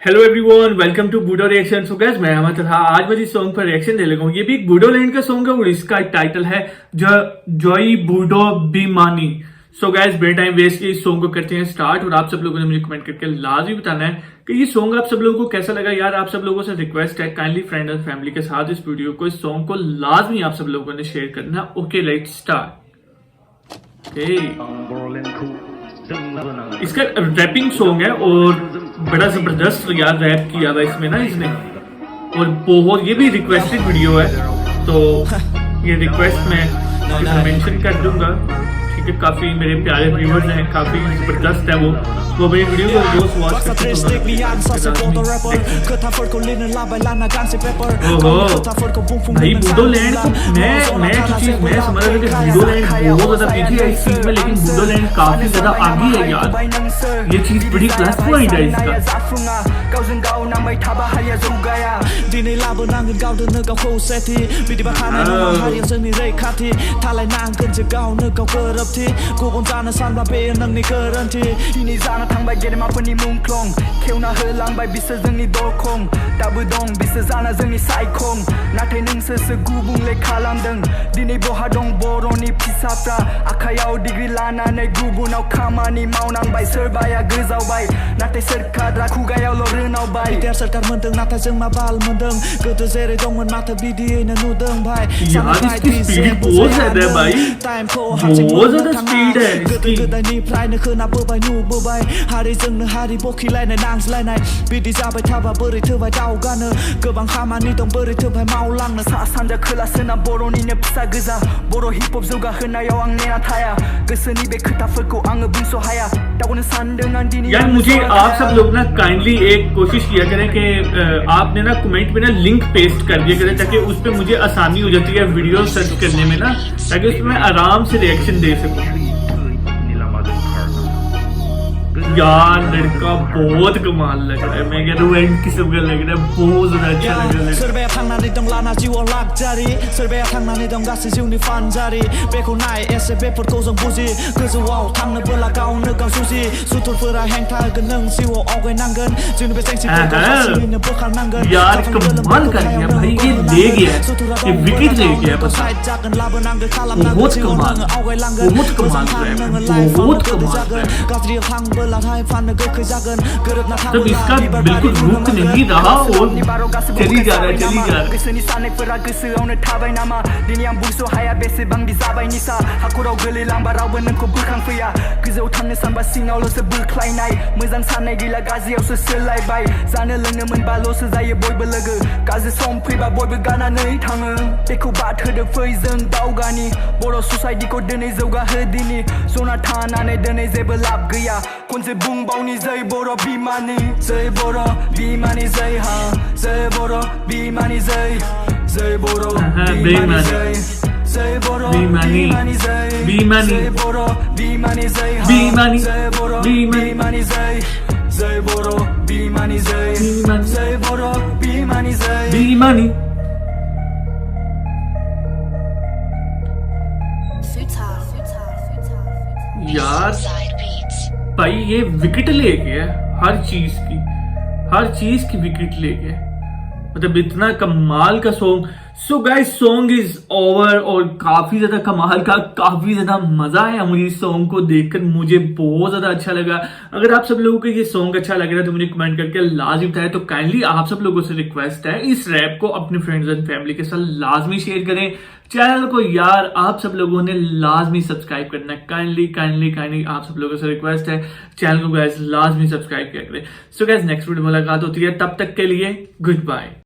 Hello everyone, welcome to Budo reaction. So guys, मैं अहमद था। आज मैं इस सॉन्ग पर रिएक्शन दे लगा हूँ। ये भी एक बूडो लैंड का सॉन्ग है और इसका टाइटल है जॉय बूडो बीमानी। सो गाइस, बे टाइम वेस्ट के इस सॉन्ग को करते हैं स्टार्ट। और आप सब लोगों ने मुझे कमेंट करके लाजमी बताना है कि ये सॉन्ग आप सब लोगों को कैसा लगा। यार, आप सब लोगों से रिक्वेस्ट है, काइंडली फ्रेंड और फैमिली के साथ इस वीडियो को, इस सॉन्ग को लाजमी आप सब लोगों ने शेयर करना। Okay, let's start. इसका रैपिंग सॉन्ग है और बड़ा जबरदस्त यार रैप किया हुआ इसमें ना इसने। और बहुत ये भी रिक्वेस्टेड वीडियो है, तो ये रिक्वेस्ट मैं मेंशन कर दूंगा। ठीक है, काफी मेरे प्यारे व्यूअर्स हैं, काफी जबरदस्त है वो मेरी वीडियो को रोज वॉच करते हैं। भाई बूडो लैंड को मैं जो चीज मैं समझ रहा था कि बूडो लैंड बहुत ज्यादा पीछे है इस चीज में, लेकिन बूडो लैंड काफी ज्यादा आगे है यार। ये चीज बड़ी प्लस पॉइंट है इसका। गुबुन जानो सानब्ला बे नोंनि गोरोन्थि दिनै जाना थांबाय गेदेमाफोरनि मुंख्लं खेवना होलांबाय बिसोर जोंनि दरखं दाबो दं बिसोर जाना जोंनि सायखं नाथाय नोंसोरसो गुबुंले खालामदों दिनै बहा दं बर'नि फिसाफ्रा आखायाव डिग्री लानानै गुबुनाव खामानि मावनांबाय सोरबाया गोजावबाय नाथाय सोरखारा खुगायावल' रोनावबाय बिटिआर सोरखार मोनदों नाथाय जों मा बाल मोनदों गोदो जेरै दंमोन माथो बिदियैनो नुदों भाई गोदो गोदायनिफ्रायनो खोनाबोबाय नुबोबाय हारिजोंनो हारि बखिलायनाय नांज्लायनाय बिदि जाबाय थाबा बोरै थोबाय दावगानो गोबां खामानि दं बोरै थोबाय मावलांनो सा सानजा खोला सोनाब बर'निनो फिसा गोजा बर' हिप हप जौगाहोनायाव आं नेना थाया गोसोनि बे खोथाफोरखौ आङो बुंस' हाया दावनो सानदों आं दिनै। यार मुझे आप सब लोग ना काइंडली एक कोशिश किया करें कि आपने ना कमेंट में ना लिंक पेस्ट कर दिया करें ताकि उस पर मुझे आसानी हो जाती है वीडियो सर्च करने में ना, ताकि उसमें मैं आराम से रिएक्शन दे सकूं। यार लड़का बहुत कमाल लग रहा है, मैं कह रहा हूँ एंड किस्म का लग रहा है, बहुत ज्यादा अच्छा लग रहा है। सोरबाया थांनानै दं लाना जिउआव लाक्जारि सोरबाया थांनानै दं गासै जिउनि फानजारि बेखौ नाय एसे बेफोरखौ जों बुजि गोजौआव थांनोबोला गावनो गाव जुजि सुथुरफोरा हेंथा होगोन नों जिउआव आवगायनांगोन जोंनि बे जेंसिफोरखौ हारसिङैनो बोखारनांगोन। यार कमाल कर दिया भाई, ये ले गया, ये विकेट ले गया, बस जागोन लाबोनांगोन खालामनांगोन बहुत कमाल, आवगायलांगोन बहुत कमाल है, बहुत कमाल है। गाज्रियाव थांबोला जब इसका बिल्कुल रुक नहीं रहा और चली जा रहा है, चली जा रहा है। गोसोनि साननायफोरा गोसोआवनो थाबाय नामा दिनै आं बुंस' हाया बेसेबांदि जाबाय निसा हाखराव गोलैलांबा रावबो नोंखौ बोखांफैया गोजौआव थांनो सानबा सिङावल'सो बोख्लायनाय मोजां साननाय गैला गाज्रियावसो सोलायबाय जानो लोंनो मोनबाल'सो जायो बयबो लोगो गाज्रि सम फैबा बयबो गानानै थाङो बेखौ बाद होदो फै जों दावगानि बर' ससाइटिखौ दिनै जौगाहो दिनै जना थानानै दिनै जेबो लाब गैया खनसे बुंबावनि जै बर' बिमानि जै बर' बिमानि जै हा जै बर' बिमानि जै जै बर' बिमानि जै जै बर' बिमानि जै बिमानि बर' बिमानि जै हा बिमानि जै बर' बिमानि जै जै बर' बिमानि जै जै बर' बिमानि जै बीमानी। यार भाई ये विकेट ले गया हर चीज की विकेट ले गया, मतलब इतना कमाल का song. So guys, song is over और काफी ज्यादा कमाल का, काफी ज्यादा मजा आया मुझे इस सॉन्ग को देखकर, मुझे बहुत ज्यादा अच्छा लगा। अगर आप सब लोगों को ये सॉन्ग अच्छा लग रहा है तो मुझे कमेंट करके लाजमी बताएं। तो काइंडली आप सब लोगों से रिक्वेस्ट है, इस रैप को अपने फ्रेंड्स एंड फैमिली के साथ लाजमी शेयर करें। चैनल को यार आप सब लोगों ने लाजमी सब्सक्राइब करना है, काइंडली आप सब लोगों से रिक्वेस्ट है, चैनल को गाइस लाजमी सब्सक्राइब किया करें। सो गाइस, नेक्स्ट वीडियो में मुलाकात होती है, तब तक के लिए गुड बाय।